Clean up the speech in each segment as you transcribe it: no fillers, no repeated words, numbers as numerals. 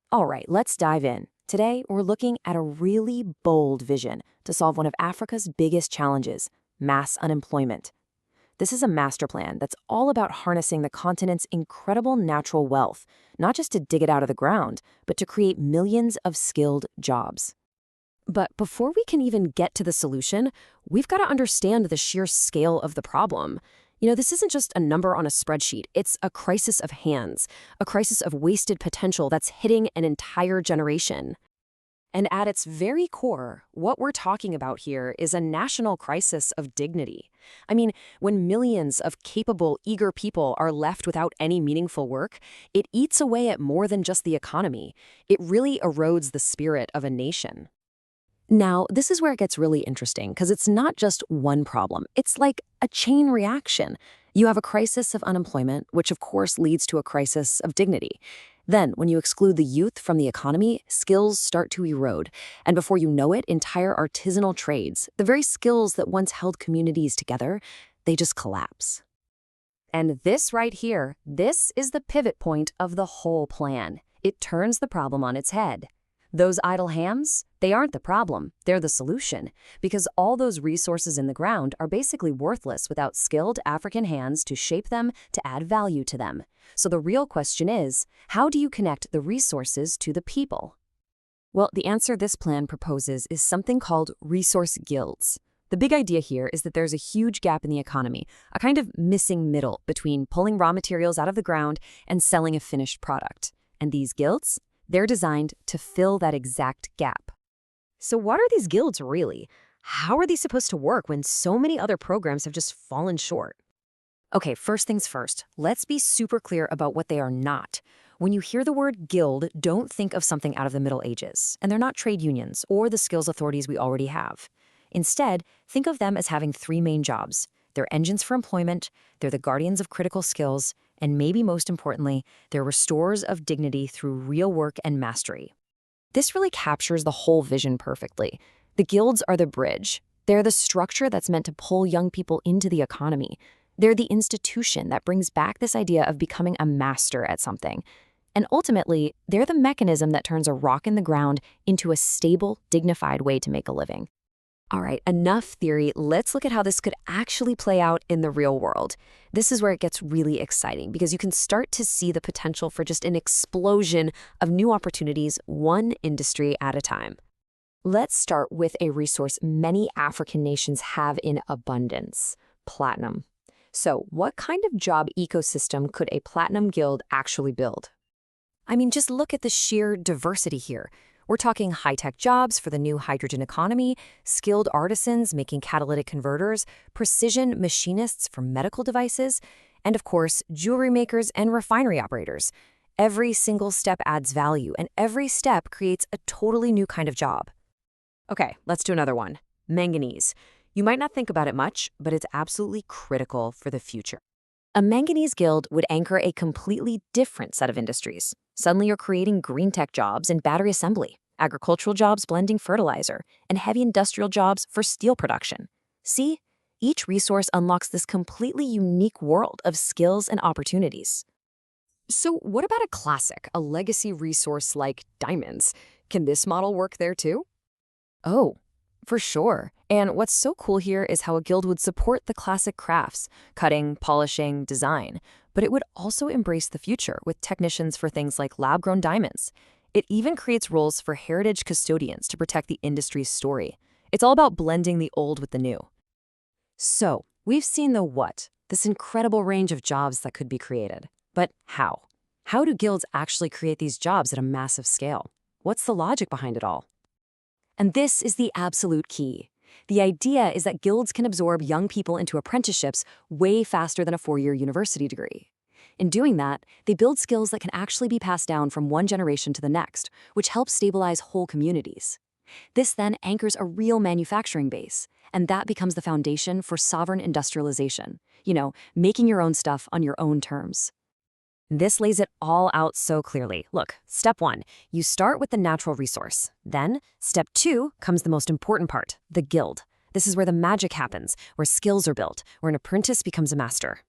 All right, let's dive in. Today, we're looking at a really bold vision to solve one of Africa's biggest challenges, mass unemployment. This is a master plan that's all about harnessing the continent's incredible natural wealth, not just to dig it out of the ground, but to create millions of skilled jobs. But before we can even get to the solution, we've got to understand the sheer scale of the problem. This isn't just a number on a spreadsheet. It's a crisis of hands, a crisis of wasted potential that's hitting an entire generation. And at its very core, what we're talking about here is a national crisis of dignity. I mean, when millions of capable, eager people are left without any meaningful work, it eats away at more than just the economy. It really erodes the spirit of a nation. Now, this is where it gets really interesting, because it's not just one problem. It's like a chain reaction. You have a crisis of unemployment, which of course leads to a crisis of dignity. Then, when you exclude the youth from the economy, skills start to erode. And before you know it, entire artisanal trades, the very skills that once held communities together, they just collapse. And this right here, this is the pivot point of the whole plan. It turns the problem on its head. Those idle hands, they aren't the problem, they're the solution, because all those resources in the ground are basically worthless without skilled African hands to shape them, to add value to them. So the real question is, how do you connect the resources to the people? Well, the answer this plan proposes is something called resource guilds. The big idea here is that there's a huge gap in the economy, a kind of missing middle between pulling raw materials out of the ground and selling a finished product. And these guilds? They're designed to fill that exact gap. So what are these guilds really? How are these supposed to work when so many other programs have just fallen short? Okay, first things first, let's be super clear about what they are not. When you hear the word guild, don't think of something out of the Middle Ages, and they're not trade unions or the skills authorities we already have. Instead, think of them as having three main jobs. They're engines for employment, they're the guardians of critical skills, and maybe most importantly, they're restorers of dignity through real work and mastery. This really captures the whole vision perfectly. The guilds are the bridge. They're the structure that's meant to pull young people into the economy. They're the institution that brings back this idea of becoming a master at something. And ultimately, they're the mechanism that turns a rock in the ground into a stable, dignified way to make a living. All right, enough theory. Let's look at how this could actually play out in the real world. This is where it gets really exciting because you can start to see the potential for just an explosion of new opportunities, one industry at a time. Let's start with a resource many African nations have in abundance: platinum. So, what kind of job ecosystem could a platinum guild actually build? I mean, just look at the sheer diversity here. We're talking high-tech jobs for the new hydrogen economy, skilled artisans making catalytic converters, precision machinists for medical devices, and of course, jewelry makers and refinery operators. Every single step adds value, and every step creates a totally new kind of job. Okay, let's do another one. Manganese. You might not think about it much, but it's absolutely critical for the future. A manganese guild would anchor a completely different set of industries. Suddenly you're creating green tech jobs in battery assembly, agricultural jobs blending fertilizer, and heavy industrial jobs for steel production. See, each resource unlocks this completely unique world of skills and opportunities. So what about a classic, a legacy resource like diamonds? Can this model work there too? Oh, for sure. And what's so cool here is how a guild would support the classic crafts, cutting, polishing, design, but it would also embrace the future with technicians for things like lab-grown diamonds. It even creates roles for heritage custodians to protect the industry's story. It's all about blending the old with the new. So, we've seen the what, this incredible range of jobs that could be created. But how? How do guilds actually create these jobs at a massive scale? What's the logic behind it all? And this is the absolute key. The idea is that guilds can absorb young people into apprenticeships way faster than a 4-year university degree. In doing that, they build skills that can actually be passed down from one generation to the next, which helps stabilize whole communities. This then anchors a real manufacturing base, and that becomes the foundation for sovereign industrialization. Making your own stuff on your own terms. This lays it all out so clearly. Look, step 1, you start with the natural resource. Then, step 2 comes the most important part, the guild. This is where the magic happens, where skills are built, where an apprentice becomes a master.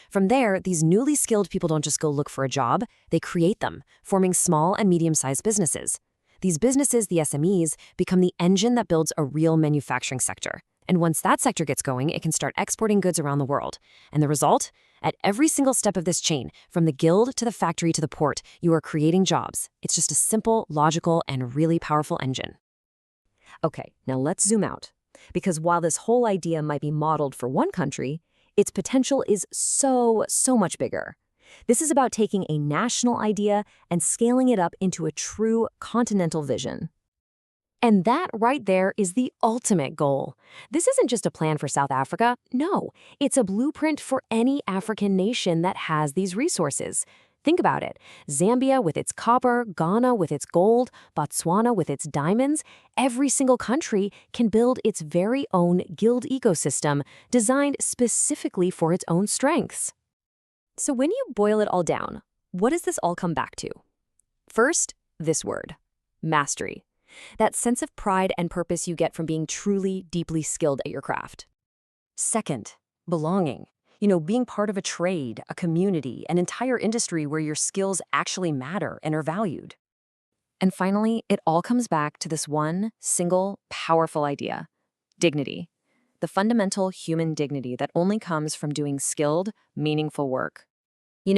From there, these newly skilled people don't just go look for a job, they create them, forming small and medium-sized businesses. These businesses, the SMEs, become the engine that builds a real manufacturing sector. And once that sector gets going, it can start exporting goods around the world. And the result? At every single step of this chain, from the guild to the factory to the port, you are creating jobs. It's just a simple, logical, and really powerful engine. Okay, now let's zoom out. Because while this whole idea might be modeled for one country, its potential is so much bigger. This is about taking a national idea and scaling it up into a true continental vision. And that right there is the ultimate goal. This isn't just a plan for South Africa. No, it's a blueprint for any African nation that has these resources. Think about it. Zambia with its copper, Ghana with its gold, Botswana with its diamonds. Every single country can build its very own guild ecosystem designed specifically for its own strengths. So when you boil it all down, what does this all come back to? First, this word, mastery. That sense of pride and purpose you get from being truly, deeply skilled at your craft. Second, belonging. Being part of a trade, a community, an entire industry where your skills actually matter and are valued. And finally, it all comes back to this one single, powerful idea: dignity. The fundamental human dignity that only comes from doing skilled, meaningful work. In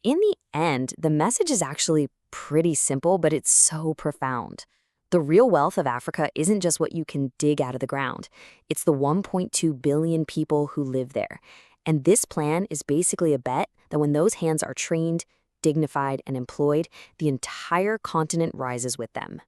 the end, the message is actually pretty simple, but it's so profound. The real wealth of Africa isn't just what you can dig out of the ground. It's the 1.2 billion people who live there. And this plan is basically a bet that when those hands are trained, dignified, and employed, the entire continent rises with them.